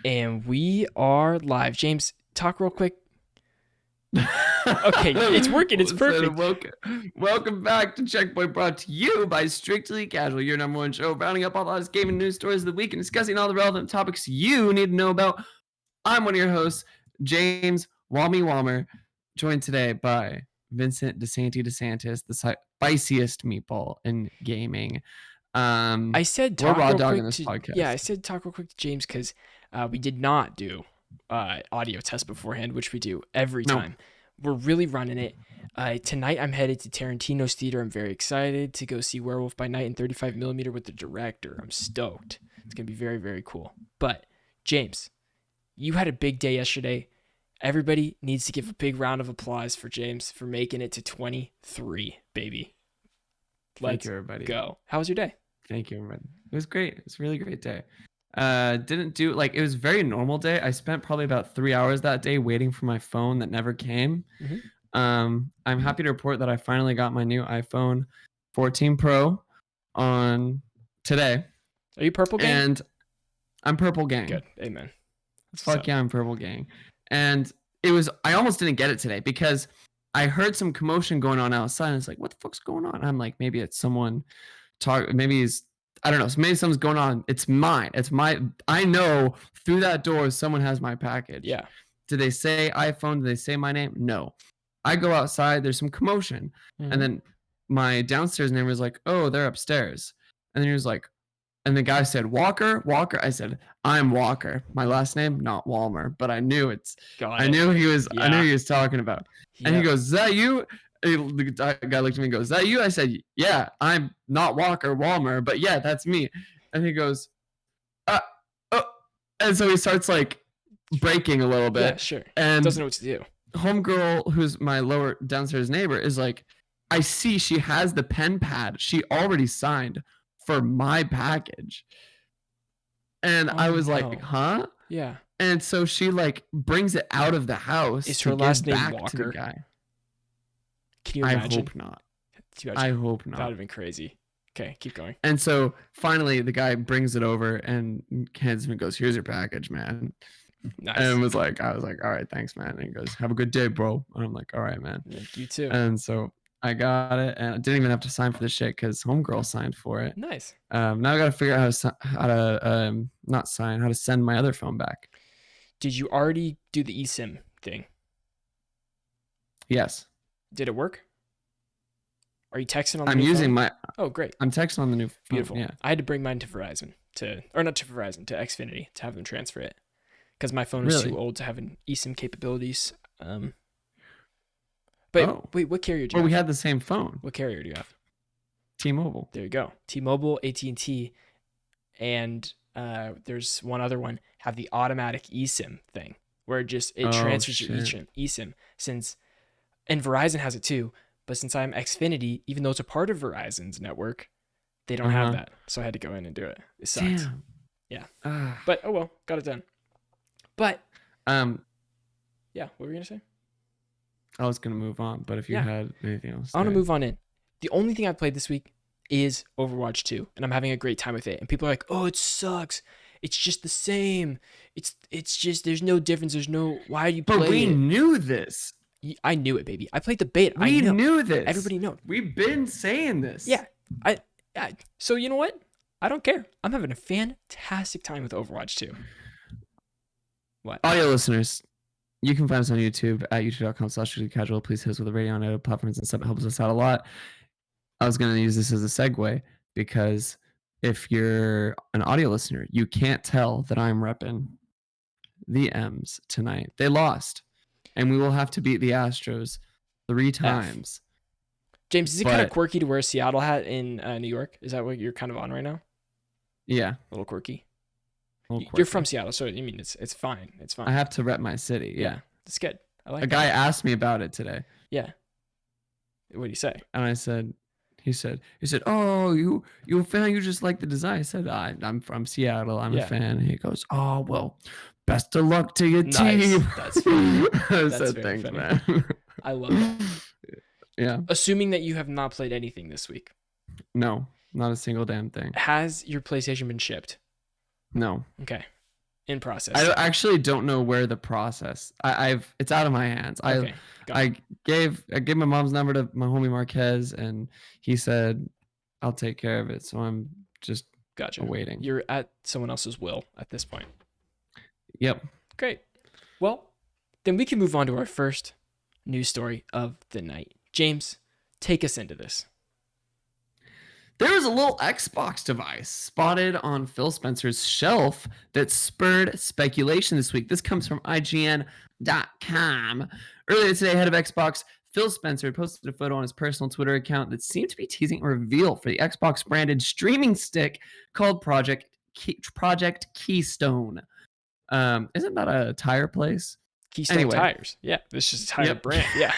And we are live. James, talk real quick. Okay, it's working. It's perfect. Welcome back to Checkpoint, brought to you by Strictly Casual, your number one show, rounding up all the hottest gaming news stories of the week and discussing all the relevant topics you need to know about. I'm one of your hosts, James Walmer, joined today by Vincent DeSantis, the spiciest meatball in gaming. I said we're talk raw real dogging quick this podcast. Yeah, I said talk real quick to James because we did not do audio test beforehand, which we do every time. We're really running it. Tonight I'm headed to Tarantino's theater. I'm very excited to go see Werewolf by Night in 35mm with the director. I'm stoked. It's going to be very, very cool. But James, you had a big day yesterday. Everybody needs to give a big round of applause for James for making it to 23, baby. Thank you, everybody. Go. How was your day? Thank you, everybody. It was great. It was a really great day. It was a very normal day. I spent probably about 3 hours that day waiting for my phone that never came. I'm happy to report that I finally got my new iPhone 14 Pro on today. Are you Purple Gang? And I'm Purple Gang. Good. Amen. Fuck yeah, I'm Purple Gang. And I almost didn't get it today because I heard some commotion going on outside. And it's like, what the fuck's going on? I'm like, maybe it's someone I don't know. Maybe something's going on. It's mine. I know through that door someone has my package. Yeah. Did they say iPhone? Did they say my name? No. I go outside. There's some commotion. And then my downstairs neighbor was like, oh, they're upstairs. And then he was like, and the guy said, Walker. I said, I'm Walker. My last name, not Walmer. But I knew I knew he was talking about. And he goes, is that you? The guy looked at me and goes, is that you? I said, yeah, I'm not Walker Walmer, but yeah, that's me. And he goes, oh. And so he starts like breaking a little bit. Yeah, sure. And doesn't know what to do. Homegirl, who's my lower downstairs neighbor, is like, I see she has the pen pad she already signed for my package. And I was like, huh? Yeah. And so she like brings it out of the house. Is her last name Walker? To the guy. Can you imagine? I hope not. I hope not. That would have been crazy. Okay, keep going. And so finally the guy brings it over and hands me and goes, here's your package, man. Nice. And I was like, all right, thanks, man. And he goes, have a good day, bro. And I'm like, all right, man. Yeah, you too. And so I got it, and I didn't even have to sign for the shit because homegirl signed for it. Nice. Now I got to figure out how to send my other phone back. Did you already do the eSIM thing? Yes. Did it work? Are you texting on the I'm new using phone? my. Oh, great. I'm texting on the new phone. Beautiful. Yeah. I had to bring mine to Verizon to Xfinity to have them transfer it because my phone was too old to have an eSIM capabilities. But wait, what carrier do you have? We had the same phone. What carrier do you have? T-Mobile. There you go. T-Mobile, AT&T, and there's one other one have the automatic eSIM thing where it transfers your eSIM and Verizon has it too. But since I'm Xfinity, even though it's a part of Verizon's network, they don't have that. So I had to go in and do it. It sucks. Damn. Yeah. But oh well, got it done. But yeah, what were you gonna say? I was gonna move on, but if you had anything else, I want to move on in. The only thing I played this week is Overwatch 2, and I'm having a great time with it. And people are like, "Oh, it sucks. It's just the same. It's just there's no difference. There's no why are you playing?" But we knew this. I knew it, baby. I played the beta. We knew this. Everybody knew. We've been saying this. Yeah. So you know what? I don't care. I'm having a fantastic time with Overwatch 2. What? Audio listeners, you can find us on YouTube at youtube.com/casual. Please hit us with a rating on other platforms and stuff. It helps us out a lot. I was going to use this as a segue because if you're an audio listener, you can't tell that I'm repping the M's tonight. They lost. And we will have to beat the Astros 3 times. James, is it kind of quirky to wear a Seattle hat in New York? Is that what you're kind of on right now? Yeah. A little quirky. You're from Seattle, so I mean, it's fine. It's fine. I have to rep my city. Yeah. It's good. I like a guy asked me about it today. Yeah. What did he say? And I said, he said, oh, you a fan? You just like the design. I said, I'm from Seattle. I'm a fan. And he goes, oh, well, best of luck to your team. That's funny. I said, thanks, funny. Man. I love that. Yeah. Assuming that you have not played anything this week. No, not a single damn thing. Has your PlayStation been shipped? No. Okay. in process. I actually don't know where the process. It's out of my hands. Okay, I gave my mom's number to my homie Marquez, and he said I'll take care of it. So I'm just awaiting. You're at someone else's will at this point. Yep. Great. Well, then we can move on to our first news story of the night. James, take us into this. There was a little Xbox device spotted on Phil Spencer's shelf that spurred speculation this week. This comes from IGN.com. Earlier today, head of Xbox, Phil Spencer, posted a photo on his personal Twitter account that seemed to be teasing a reveal for the Xbox branded streaming stick called Project Keystone. Isn't that a tire place? Keystone Tires. Yeah, this is a tire brand. Yeah.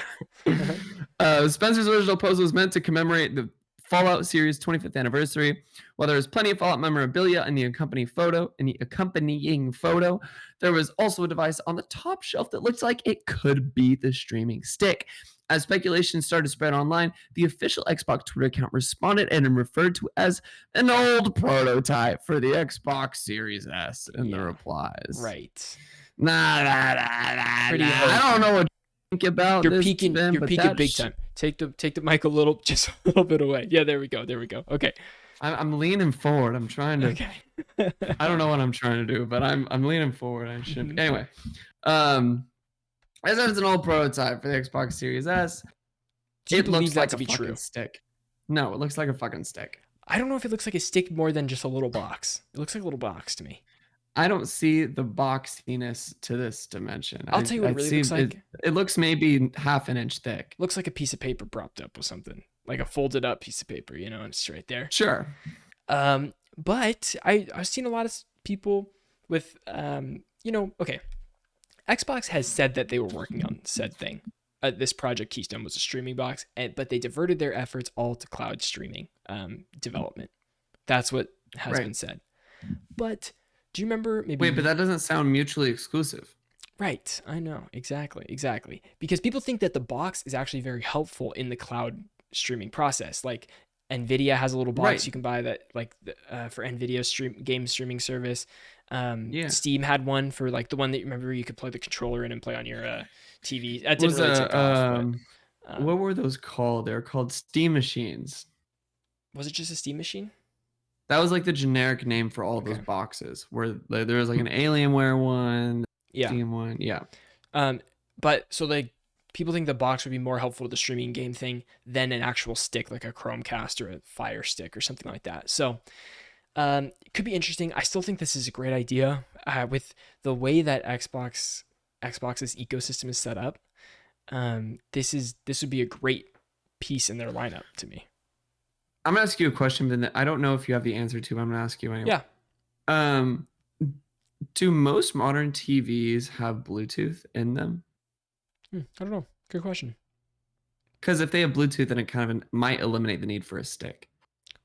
Spencer's original post was meant to commemorate the Fallout series 25th anniversary. While there was plenty of Fallout memorabilia in the accompanying photo, there was also a device on the top shelf that looked like it could be the streaming stick. As speculation started to spread online, the official Xbox Twitter account responded and referred to as an old prototype for the Xbox Series S in the replies. Right. I don't know what to think about you're this. Peaking big time. Take the mic just a little bit away. Yeah, there we go. Okay. I'm leaning forward. I'm trying to. Okay. I don't know what I'm trying to do, but I'm leaning forward. I should. Anyway, as it's an old prototype for the Xbox Series S, it looks like a fucking stick. No, it looks like a fucking stick. I don't know if it looks like a stick more than just a little box. It looks like a little box to me. I don't see the boxiness to this dimension. I'll tell you what it really looks like. It looks maybe half an inch thick. Looks like a piece of paper propped up with something, like a folded up piece of paper, and it's right there. Sure. But I've seen a lot of people with, okay. Xbox has said that they were working on said thing. This Project Keystone was a streaming box, but they diverted their efforts all to cloud streaming development. That's what has been said. But do you remember maybe... Wait, but that doesn't sound mutually exclusive. Right. I know. Exactly. Because people think that the box is actually very helpful in the cloud streaming process. Like NVIDIA has a little box you can buy that for NVIDIA game streaming service. Steam had one for like the one that you remember you could plug the controller in and play on your TV. That didn't really take off. What were those called? They were called Steam machines. Was it just a Steam machine? That was like the generic name for all those boxes, where there was like an Alienware one, Steam one, but so like people think the box would be more helpful to the streaming game thing than an actual stick, like a Chromecast or a Fire Stick or something like that. So it could be interesting. I still think this is a great idea with the way that Xbox's ecosystem is set up. This would be a great piece in their lineup to me. I'm gonna ask you a question, but I don't know if you have the answer to, but I'm gonna ask you anyway. Yeah. Do most modern TVs have Bluetooth in them? I don't know. Good question. Because if they have Bluetooth, then it kind of might eliminate the need for a stick.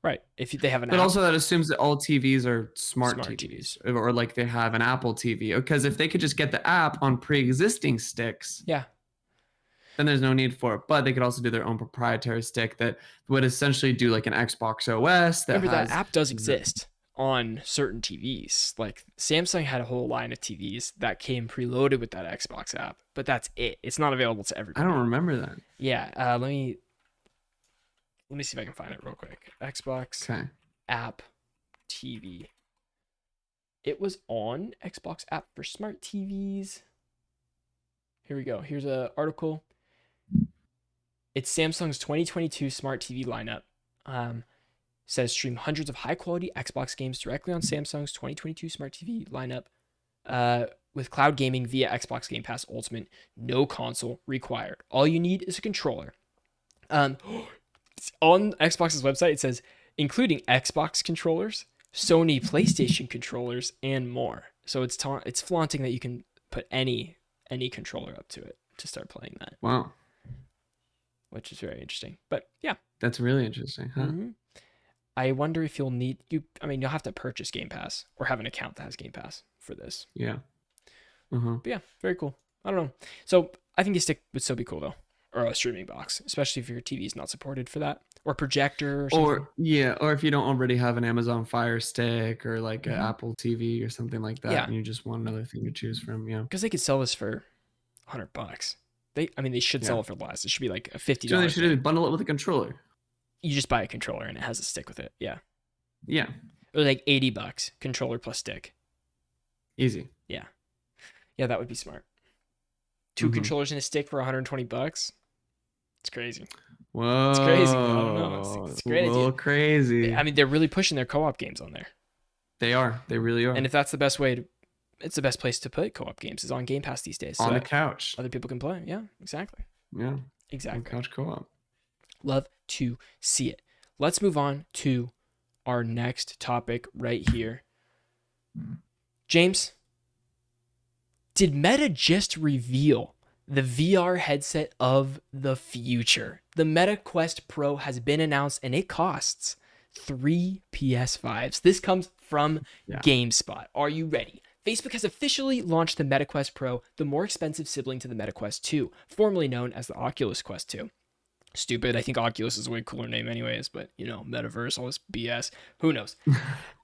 Right. If they have an But app. also that assumes that all TVs are smart TVs. Or like they have an Apple TV. Because if they could just get the app on pre-existing sticks. Yeah. Then there's no need for it. But they could also do their own proprietary stick that would essentially do like an Xbox OS. Remember, that app does exist on certain TVs. Like Samsung had a whole line of TVs that came preloaded with that Xbox app, but that's it. It's not available to everybody. I don't remember that. Yeah. Let me see if I can find it real quick. Xbox app TV. It was on Xbox app for smart TVs. Here we go. Here's an article. It's Samsung's 2022 smart TV lineup. Says stream hundreds of high-quality Xbox games directly on Samsung's 2022 smart TV lineup with cloud gaming via Xbox Game Pass Ultimate. No console required. All you need is a controller. On Xbox's website, it says, including Xbox controllers, Sony PlayStation controllers, and more. So it's flaunting that you can put any controller up to it to start playing that. Wow. Which is very interesting. But yeah. That's really interesting, huh? Mm-hmm. I wonder if you'll have to purchase Game Pass or have an account that has Game Pass for this. Yeah. But yeah, very cool. I don't know. So I think a stick would still be cool though. or a streaming box, especially if your TV is not supported for that, or projector or something. Or if you don't already have an Amazon Fire Stick or like an Mhm. Apple TV or something like that, Yeah, and you just want another thing to choose from. Yeah. because they could sell this for $100. They should Yeah. sell it for less. It should be like a $50 So they should thing. bundle it with a controller. You just buy a controller and it has a stick with it. Yeah. Yeah. Or like $80, controller plus stick. Easy. Yeah. Yeah, that would be smart. 2 controllers and a stick for $120. It's crazy. Whoa. It's crazy. I don't know. It's great. A little crazy. They're really pushing their co-op games on there. They are. They really are. And if that's the best way to, it's the best place to play co-op games is on Game Pass these days. On so the couch. other people can play. Yeah, exactly. Yeah. Exactly. On couch co-op. Love to see it. Let's move on to our next topic right here. James, did Meta just reveal the VR headset of the future? The Meta Quest Pro has been announced and it costs 3 PS5s. This comes from GameSpot. Are you ready? Facebook has officially launched the Meta Quest Pro, the more expensive sibling to the Meta Quest 2, formerly known as the Oculus Quest 2. Stupid. I think Oculus is a way cooler name anyways, but metaverse, all this BS. Who knows?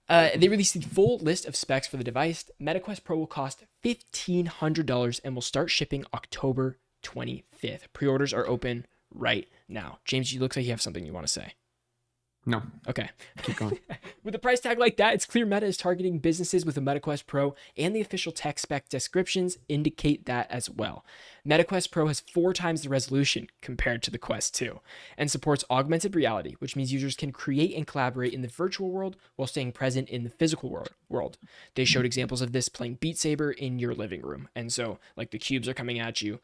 They released the full list of specs for the device. MetaQuest Pro will cost $1,500 and will start shipping October 25th. Pre-orders are open right now. James, you look like you have something you want to say. No. Okay. Keep going. With a price tag like that, it's clear Meta is targeting businesses with a MetaQuest Pro, and the official tech spec descriptions indicate that as well. MetaQuest Pro has 4 times the resolution compared to the Quest 2 and supports augmented reality, which means users can create and collaborate in the virtual world while staying present in the physical world. They showed examples of this playing Beat Saber in your living room. And so, like, the cubes are coming at you,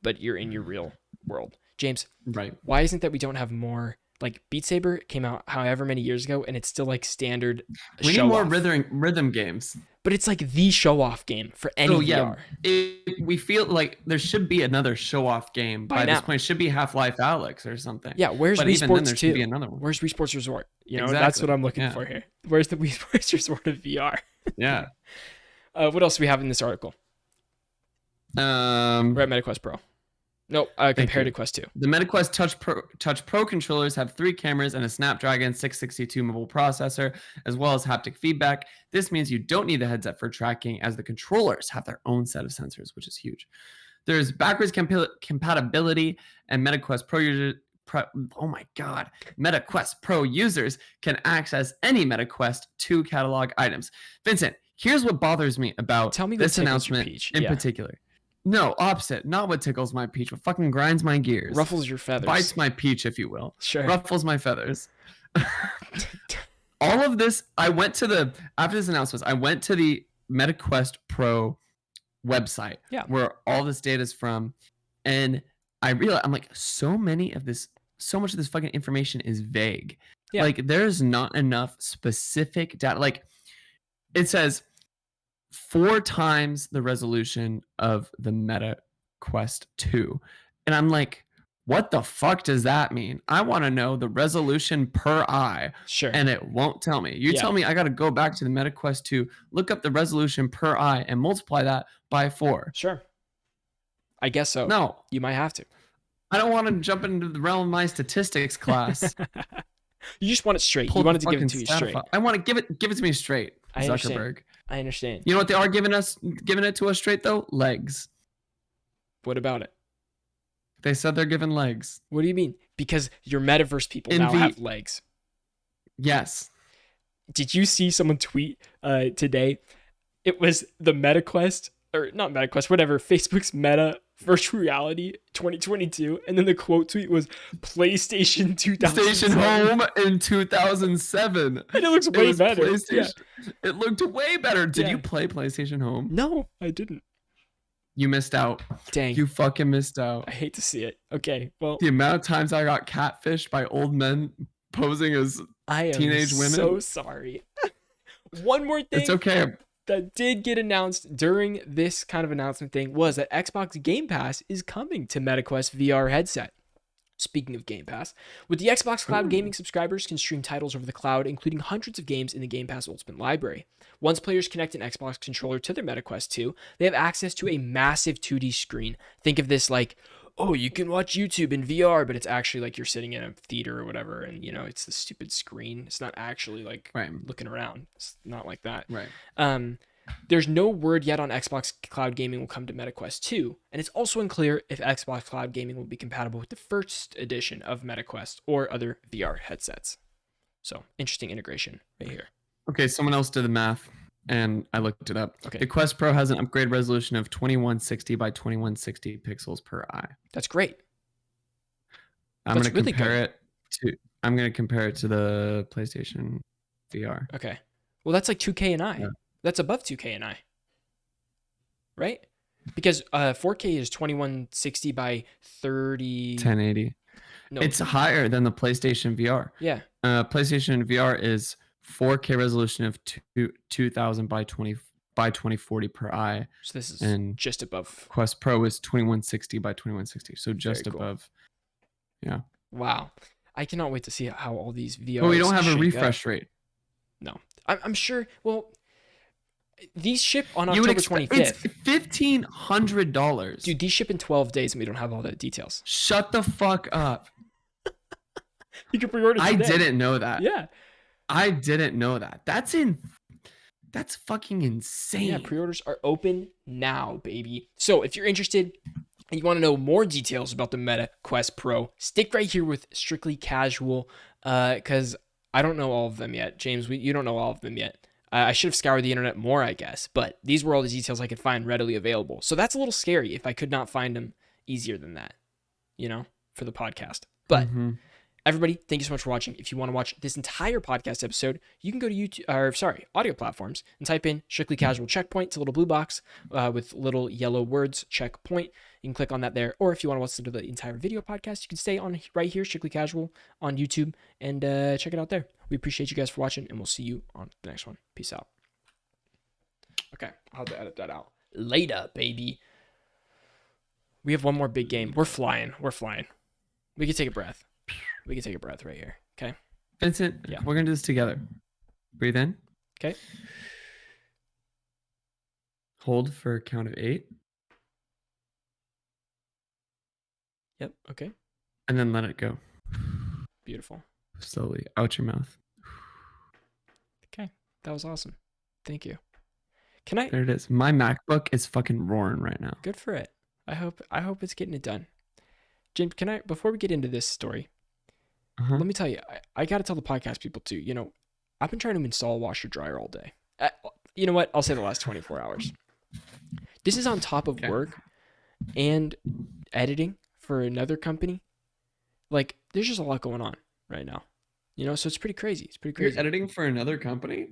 but you're in your real world. James, right. Why isn't that we don't have more? Like, Beat Saber came out however many years ago, and it's still like standard. We need more rhythm games. But it's like the show-off game for any VR. We feel like there should be another show-off game by this point. It should be Half-Life Alyx or something. Yeah, where's but Wii even Sports then, there 2? should be another one. Where's Wii Sports Resort? Exactly. That's what I'm looking for here. Where's the Wii Sports Resort of VR? Yeah. What else do we have in this article? We're at MetaQuest Pro. No, compared to Quest 2. The MetaQuest Touch Pro controllers have 3 cameras and a Snapdragon 662 mobile processor, as well as haptic feedback. This means you don't need the headset for tracking, as the controllers have their own set of sensors, which is huge. There's backwards compatibility, and MetaQuest Pro users can access any MetaQuest 2 catalog items. Vincent, here's what bothers me about this announcement in particular. No, opposite. Not what tickles my peach, what fucking grinds my gears. Ruffles your feathers. Bites my peach, if you will. Sure. Ruffles my feathers. All of this, after this announcement, I went to the MetaQuest Pro website where all this data is from, and I realized, I'm like, so much of this fucking information is vague. Yeah. Like, there's not enough specific data. Like, it says 4 times the resolution of the Meta Quest 2. And I'm like, what the fuck does that mean? I want to know the resolution per eye. Sure. And it won't tell me. You tell me I got to go back to the Meta Quest 2, look up the resolution per eye, and multiply that by 4. Sure. I guess so. No. You might have to. I don't want to jump into the realm of my statistics class. You just want it straight. You want it to give it to you straight. I want to give it to me straight, Zuckerberg. I understand. You know what they are giving it to us straight though? Legs. What about it? They said they're giving legs. What do you mean? Because your metaverse people now have legs. Yes. Did you see someone tweet today? It was the MetaQuest, or not MetaQuest, whatever, Facebook's Meta Virtual Reality 2022, and then the quote tweet was PlayStation 2007. Station Home in 2007. And it looks way better. Yeah. It looked way better. Did you play PlayStation Home? No, I didn't. You missed out. Dang. You fucking missed out. I hate to see it. Okay, well. The amount of times I got catfished by old men posing as teenage women. So sorry. One more thing. It's okay. That did get announced during this kind of announcement thing was that Xbox Game Pass is coming to MetaQuest VR headset. Speaking of Game Pass, with the Xbox Cloud gaming subscribers can stream titles over the cloud, including hundreds of games in the Game Pass Ultimate Library. Once players connect an Xbox controller to their MetaQuest 2, they have access to a massive 2D screen. Think of this like oh, you can watch YouTube in VR, but it's actually like you're sitting in a theater or whatever, and it's the stupid screen. It's not actually like Right. looking around. It's not like that. Right. There's no word yet on Xbox Cloud Gaming will come to MetaQuest 2, and it's also unclear if Xbox Cloud Gaming will be compatible with the first edition of MetaQuest or other VR headsets. So, interesting integration right here. Okay, someone else did the math, and I looked it up. Okay. The Quest Pro has an upgrade resolution of 2160 by 2160 pixels per eye. That's great. I'm going to compare it to the PlayStation VR. Okay. Well, that's like 2K an eye. Yeah. That's above 2K an eye. Right? Because 4K is 2160 by 1080. No. It's higher than the PlayStation VR. Yeah. PlayStation VR is 4K resolution of 2000 by 2040 per eye. So this is just above. Quest Pro is 2160 by 2160. So just above. Yeah. Wow. I cannot wait to see how all these VRs. But we don't have a refresh rate. No. I'm sure. Well, these ship on October 25th. It's $1,500. Dude, these ship in 12 days and we don't have all the details. Shut the fuck up. You can pre-order today. I didn't know that. Yeah. I didn't know that. That's fucking insane. Yeah, pre-orders are open now, baby. So if you're interested and you want to know more details about the Meta Quest Pro, stick right here with Strictly Casual, because I don't know all of them yet. James, you don't know all of them yet. I should have scoured the internet more, I guess, but these were all the details I could find readily available. So that's a little scary if I could not find them easier than that, for the podcast. But everybody, thank you so much for watching. If you want to watch this entire podcast episode, you can go to audio platforms and type in Strictly Casual Checkpoint. It's a little blue box with little yellow words, Checkpoint. You can click on that there. Or if you want to listen to the entire video podcast, you can stay on right here, Strictly Casual on YouTube, and check it out there. We appreciate you guys for watching, and we'll see you on the next one. Peace out. Okay, I'll have to edit that out. Later, baby. We have one more big game. We're flying. We can take a breath. We can take a breath right here. Okay. Vincent, we're going to do this together. Breathe in. Okay. Hold for a count of 8. Yep. Okay. And then let it go. Beautiful. Slowly out your mouth. Okay. That was awesome. Thank you. There it is. My MacBook is fucking roaring right now. Good for it. I hope it's getting it done. James, before we get into this story, let me tell you, I got to tell the podcast people too, I've been trying to install a washer dryer all day. You know what? I'll say the last 24 hours. This is on top of work and editing for another company. Like, there's just a lot going on right now, so it's pretty crazy. You're editing for another company?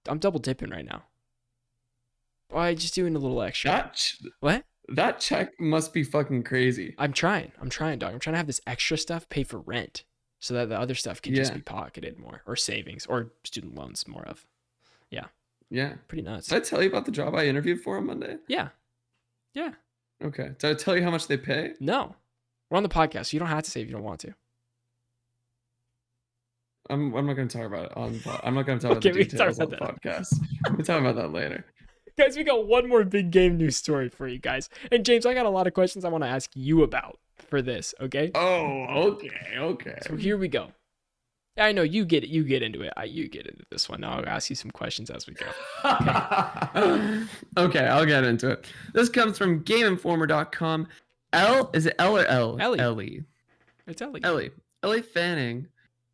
I'm double dipping right now. I'm just doing a little extra. What? That check must be fucking crazy. I'm trying, dog. I'm trying to have this extra stuff pay for rent so that the other stuff can just be pocketed more, or savings, or student loans more of. Yeah. Yeah. Pretty nuts. Did I tell you about the job I interviewed for on Monday? Yeah. Yeah. Okay. Did I tell you how much they pay? No. We're on the podcast, so you don't have to say if you don't want to. I'm not going to talk about it I'm not going to talk about the details on the podcast. We'll talk about that later. Guys, we got one more big game news story for you guys. And James, I got a lot of questions I want to ask you about for this, okay? Oh, okay. So here we go. I know you get it. You get into it. You get into this one. Now I'll ask you some questions as we go. Okay, I'll get into it. This comes from GameInformer.com. Is it L or L? Ellie. It's Ellie. Ellie Fanning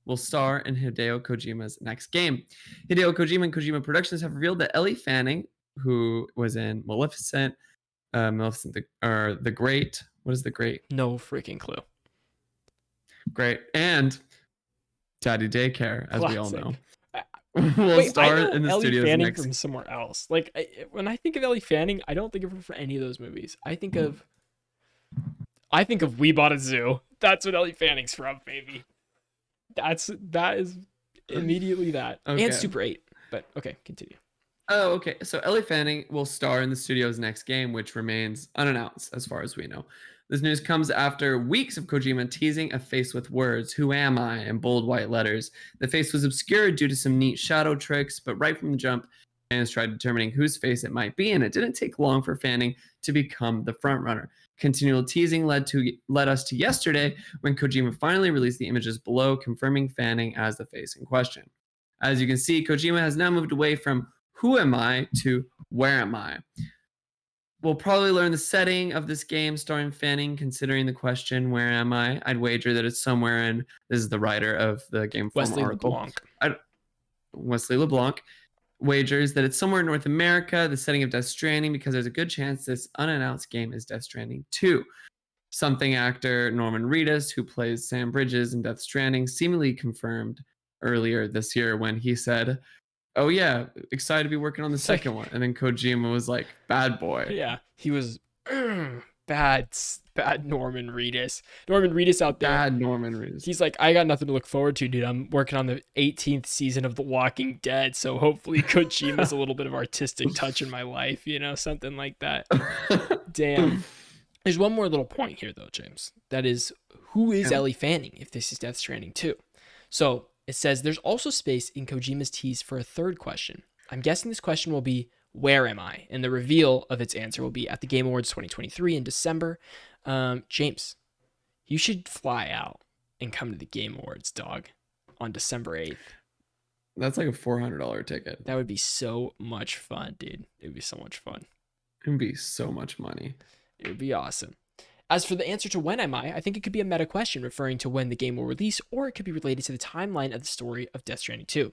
will star in Hideo Kojima's next game. Hideo Kojima and Kojima Productions have revealed that Ellie Fanning, who was in Maleficent, the Great. What is the Great? No freaking clue. Great. And Daddy Daycare, as we all know. Will star in the Ellie studios Fanning next. From somewhere else. Like, when I think of Ellie Fanning, I don't think of her for any of those movies. I think of We Bought a Zoo. That's what Ellie Fanning's from, baby. That is immediately that. Okay. And Super 8. But okay, continue. Oh, okay. So Ellie Fanning will star in the studio's next game, which remains unannounced as far as we know. This news comes after weeks of Kojima teasing a face with words, "Who am I?" in bold white letters. The face was obscured due to some neat shadow tricks, but right from the jump, fans tried determining whose face it might be, and it didn't take long for Fanning to become the frontrunner. Continual teasing led us to yesterday when Kojima finally released the images below, confirming Fanning as the face in question. As you can see, Kojima has now moved away from who am I to where am I. We'll probably learn the setting of this game starring Fanning, considering the question, where am I? I'd wager that it's somewhere in, this is the writer of the Game Forum article. Wesley LeBlanc wagers that it's somewhere in North America, the setting of Death Stranding, because there's a good chance this unannounced game is Death Stranding 2. Something actor Norman Reedus, who plays Sam Bridges in Death Stranding, seemingly confirmed earlier this year when he said, oh yeah, excited to be working on the second one. And then Kojima was like, bad boy. Yeah, he was bad Norman Reedus. Norman Reedus out there. Bad Norman Reedus. He's like, I got nothing to look forward to, dude. I'm working on the 18th season of The Walking Dead, so hopefully Kojima's a little bit of artistic touch in my life, something like that. Damn. There's one more little point here, though, James. That is, who is Ellie Fanning if this is Death Stranding 2? So it says there's also space in Kojima's tease for a third question. I'm guessing this question will be, where am I? And the reveal of its answer will be at the Game Awards 2023 in December. James, you should fly out and come to the Game Awards, dog, on December 8th. That's like a $400 ticket. That would be so much fun, dude. It would be so much fun. It would be so much money. It would be awesome. As for the answer to when am I think it could be a meta question referring to when the game will release, or it could be related to the timeline of the story of Death Stranding 2.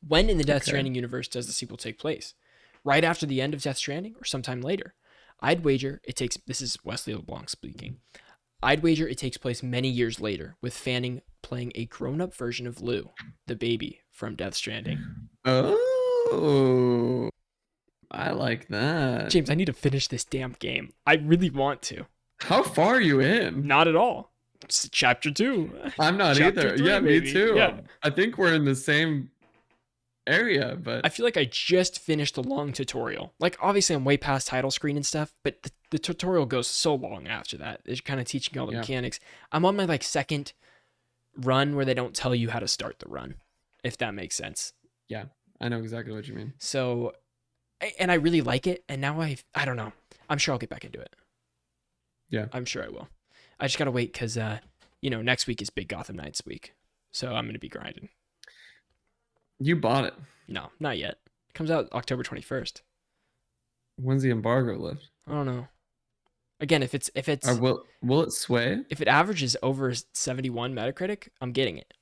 When in the Death Stranding universe does the sequel take place? Right after the end of Death Stranding or sometime later? I'd wager it takes, this is Wesley LeBlanc speaking, I'd wager it takes place many years later, with Fanning playing a grown-up version of Lou, the baby from Death Stranding. Oh, I like that. James, I need to finish this damn game. I really want to. How far are you in? Not at all. It's chapter 2. I'm not Chapter either. 3, yeah, maybe. Me too. Yeah. I think we're in the same area, but I feel like I just finished a long tutorial. Like, obviously I'm way past title screen and stuff, but the tutorial goes so long after that. It's kind of teaching all the mechanics. I'm on my second run where they don't tell you how to start the run, if that makes sense. Yeah, I know exactly what you mean. So, and I really like it, and now I don't know. I'm sure I'll get back into it. Yeah. I'm sure I will. I just gotta wait because next week is Big Gotham Knights week, so I'm gonna be grinding. You bought it? No, not yet. It comes out October 21st. When's the embargo lift? I don't know. Again, if it's will it sway? If it averages over 71 Metacritic, I'm getting it.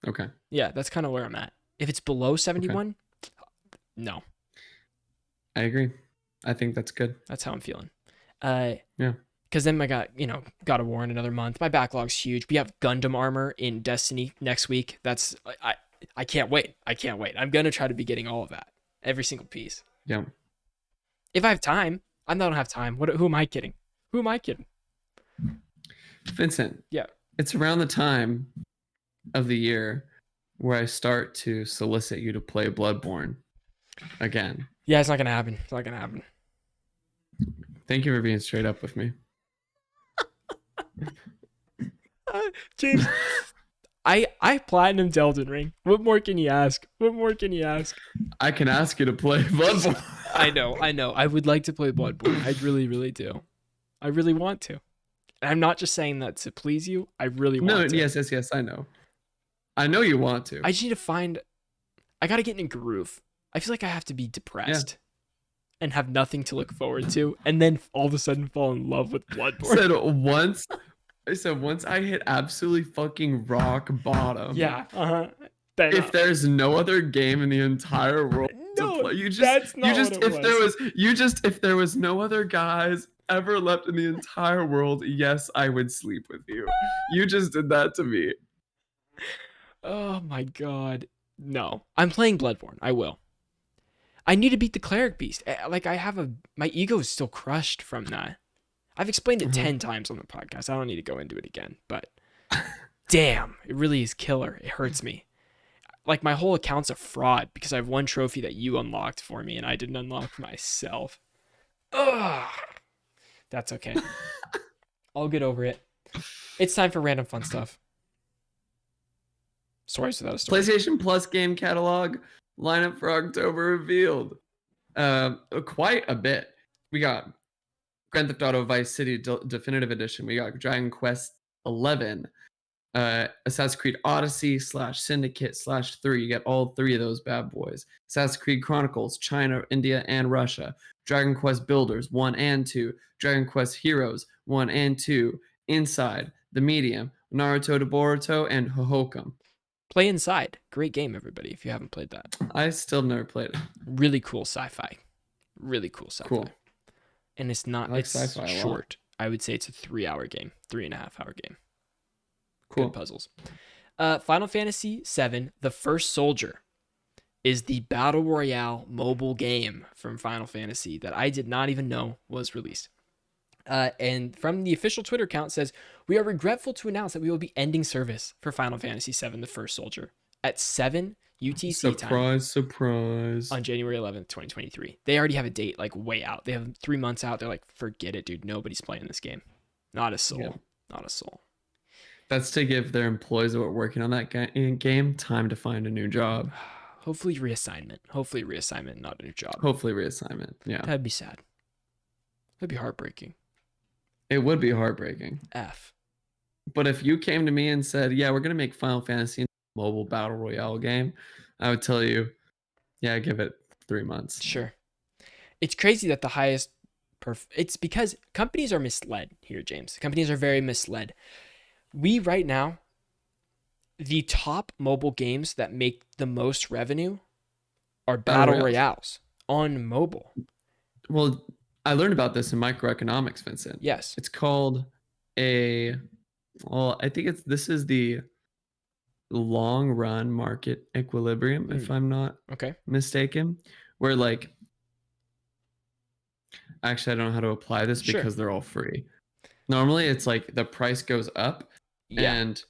Okay. Yeah, that's kind of where I'm at. If it's below 71, no. I agree. I think that's good. That's how I'm feeling. Yeah. Because then I got God of War in another month. My backlog's huge. We have Gundam armor in Destiny next week. That's I can't wait. I can't wait. I'm gonna try to be getting all of that, every single piece. Yeah. If I have time. I don't have time. Who am I kidding? Who am I kidding? Vincent. Yeah. It's around the time of the year where I start to solicit you to play Bloodborne again. Yeah, it's not gonna happen. It's not gonna happen. Thank you for being straight up with me. James, I platinumed Elden Ring. What more can you ask? What more can you ask? I can ask you to play Bloodborne. I know. I would like to play Bloodborne. I really, really do. I really want to. And I'm not just saying that to please you. I really want to. Yes, I know. I know you want to. I just need to find... I got to get in a groove. I feel like I have to be depressed and have nothing to look forward to, and then all of a sudden fall in love with Bloodborne. So once I hit absolutely fucking rock bottom. Yeah. If there's no other game in the entire world to play, if there was no other guys ever left in the entire world, yes, I would sleep with you. You just did that to me. Oh my god. No. I'm playing Bloodborne. I will. I need to beat the cleric beast. My ego is still crushed from that. I've explained it 10 times on the podcast. I don't need to go into it again, but damn, it really is killer. It hurts me. Like, my whole account's a fraud because I have one trophy that you unlocked for me and I didn't unlock myself. Ugh. That's okay. I'll get over it. It's time for random fun stuff. Stories without a story. PlayStation Plus game catalog lineup for October revealed. Quite a bit. We got Grand Theft Auto Vice City Definitive Edition. We got Dragon Quest 11, Assassin's Creed Odyssey / Syndicate / 3. You get all 3 of those bad boys. Assassin's Creed Chronicles, China, India, and Russia. Dragon Quest Builders 1 and 2. Dragon Quest Heroes 1 and 2. Inside, The Medium, Naruto to Boruto, and Hohokam. Play Inside. Great game, everybody, if you haven't played that. I still never played it. Really cool sci-fi. Really cool sci-fi. Cool. And it's not, I like it's sci-fi a lot. short. I would say it's a 3-hour game, 3.5-hour game. Cool. Good puzzles. Final Fantasy VII, The First Soldier, is the Battle Royale mobile game from Final Fantasy that I did not even know was released. And from the official Twitter account says, we are regretful to announce that we will be ending service for Final Fantasy VII, The First Soldier at 7 UTC time. Surprise. On January 11th, 2023. They already have a date like way out. They have 3 months out. They're like, forget it, dude. Nobody's playing this game. Not a soul. Yeah. Not a soul. That's to give their employees that are working on that game time to find a new job. Hopefully reassignment. Not a new job. Hopefully reassignment. Yeah. That'd be sad. That'd be heartbreaking. It would be heartbreaking. F. But if you came to me and said, yeah, we're going to make Final Fantasy a mobile battle royale game, I would tell you, yeah, give it 3 months. Sure. It's crazy that the highest... It's because companies are misled here, James. Companies are very misled. We, right now, the top mobile games that make the most revenue are battle royales on mobile. Well, I learned about this in microeconomics, Vincent. Yes. It's called I think this is the long run market equilibrium, if I'm not mistaken, where like, actually, I don't know how to apply this because they're all free. Normally it's like the price goes up and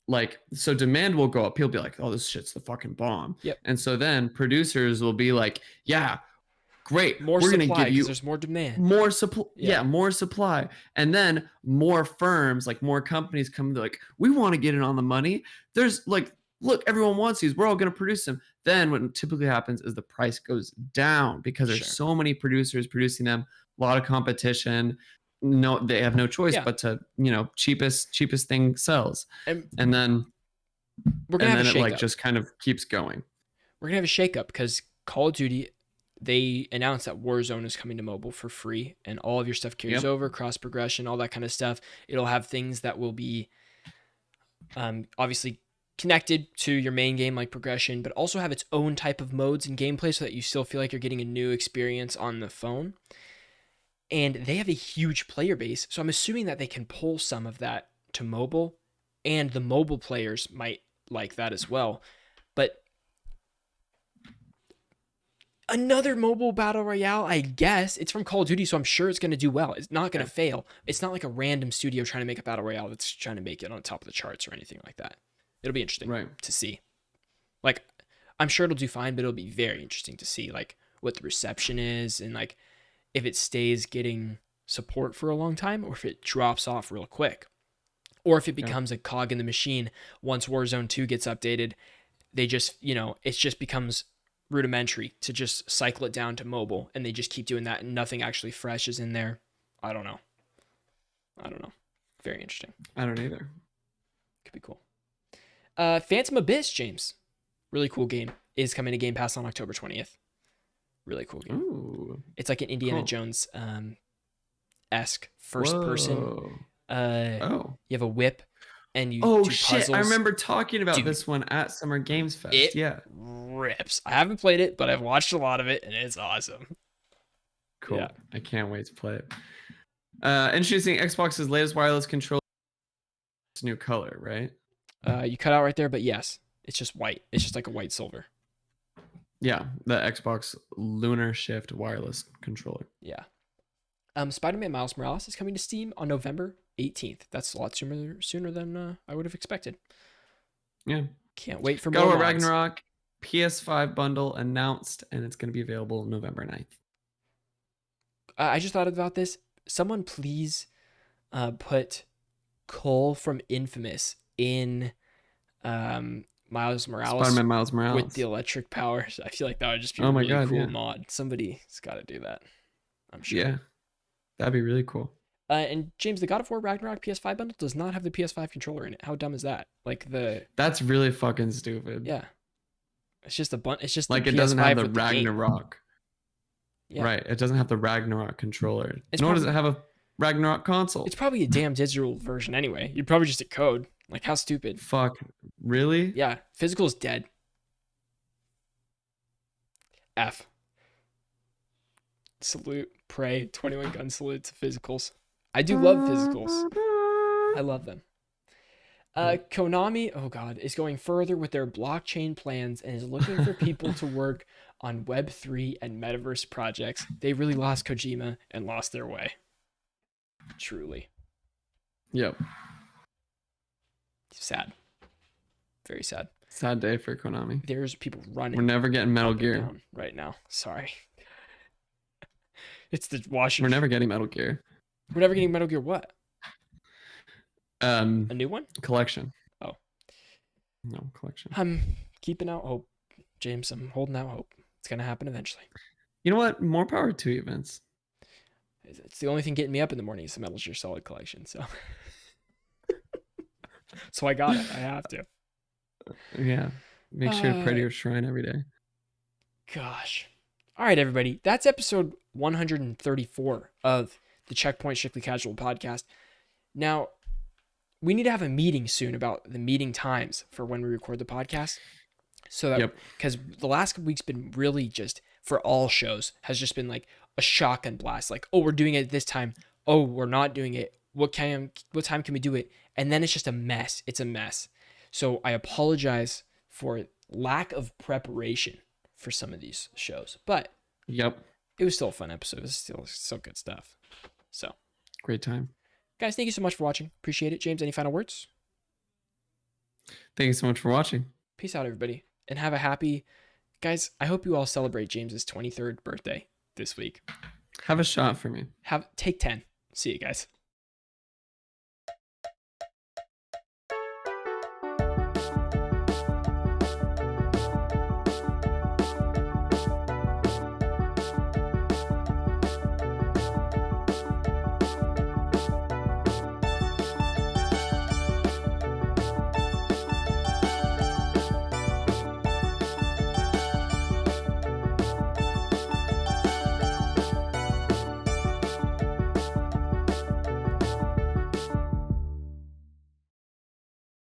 like, so demand will go up. People be like, oh, this shit's the fucking bomb. Yep. And so then producers will be like, yeah, great. We're going to give you there's more demand. More supply. Yeah, more supply. And then more firms, like more companies come, they're like, we want to get in on the money. There's like, look, everyone wants these. We're all going to produce them. Then what typically happens is the price goes down because there's so many producers producing them, a lot of competition. No, they have no choice but to, cheapest thing sells. And then we're going to have a shakeup. It like just kind of keeps going. We're going to have a shakeup because Call of Duty, they announced that Warzone is coming to mobile for free and all of your stuff carries over, cross progression, all that kind of stuff. It'll have things that will be obviously connected to your main game like progression, but also have its own type of modes and gameplay so that you still feel like you're getting a new experience on the phone. And they have a huge player base, so I'm assuming that they can pull some of that to mobile, and the mobile players might like that as well. But another mobile battle royale, I guess. It's from Call of Duty, so I'm sure it's going to do well. It's not going to fail. It's not like a random studio trying to make a battle royale that's trying to make it on top of the charts or anything like that. It'll be interesting to see. Like, I'm sure it'll do fine, but it'll be very interesting to see like what the reception is and like if it stays getting support for a long time or if it drops off real quick. Or if it becomes a cog in the machine once Warzone 2 gets updated, they just, it just becomes rudimentary to just cycle it down to mobile and they just keep doing that and nothing actually fresh is in there. I don't know. Very interesting. I don't either. Could be cool. Phantom Abyss, James. Really cool game. Is coming to Game Pass on October 20th. Really cool game. Ooh, it's like an Indiana Jones esque first person. You have a whip and you do puzzles. I remember talking about this one at Summer Games Fest. It rips. I haven't played it, but I've watched a lot of it and it's awesome. Cool. Yeah. I can't wait to play it. Introducing Xbox's latest wireless controller. It's a new color, right? You cut out right there, but yes, it's just white. It's just like a white silver. Yeah, the Xbox Lunar Shift wireless controller. Yeah. Spider-Man Miles Morales is coming to Steam on November 18th. That's a lot sooner than I would have expected. Yeah. Can't wait for God more of War Ragnarok PS5 bundle announced, and it's going to be available November 9th. I just thought about this. Someone please put Cole from Infamous in Miles Morales. Spider-Man Miles Morales. With the electric powers. I feel like that would just be a really cool mod. Somebody's got to do that. I'm sure. Yeah. That'd be really cool. And James, the God of War Ragnarok PS5 bundle does not have the PS5 controller in it. How dumb is that? Like That's really fucking stupid. yeah, it's just it's just Like the it doesn't have PS5 the with the game. Ragnarok. Yeah. Right. It doesn't have the Ragnarok controller. It's Nor does probably, it have a Ragnarok console. it's probably a damn digital version anyway. You'd probably just a code. Like how stupid. Fuck. Really? Yeah, physical is dead. F. Salute, pray, 21 gun salute to physicals. I do love physicals. I love them. Konami, oh god, is going further with their blockchain plans and is looking for people to work on Web3 and metaverse projects. They really lost Kojima and lost their way. Truly. Yep. Sad. Very sad. Sad day for Konami. There's people running. We're never getting Metal Gear right now. Sorry. It's the Washington. We're never getting Metal Gear. We're never getting Metal Gear what? A new one? Collection. Oh. No, collection. I'm keeping out hope, James. I'm holding out hope. It's going to happen eventually. You know what? More power to you, Vince. It's the only thing getting me up in the morning is the Metal Gear Solid collection. So, so I got it. I have to. Yeah. Make sure to pray to your shrine every day. Gosh. All right, everybody. That's episode 134 of the Checkpoint Strictly Casual podcast. Now, we need to have a meeting soon about the meeting times for when we record the podcast. So that, because the last couple weeks been really just, for all shows, has just been like a shotgun blast. Like, oh, we're doing it this time. Oh, we're not doing it. What time can we do it? And then it's just a mess. It's a mess. So I apologize for lack of preparation for some of these shows. But it was still a fun episode. It was still good stuff. So great time. Guys, thank you so much for watching. Appreciate it. James, any final words? Thank you so much for watching. Peace out, everybody. And have a happy... Guys, I hope you all celebrate James's 23rd birthday this week. Have a shot for me. Take 10. See you guys.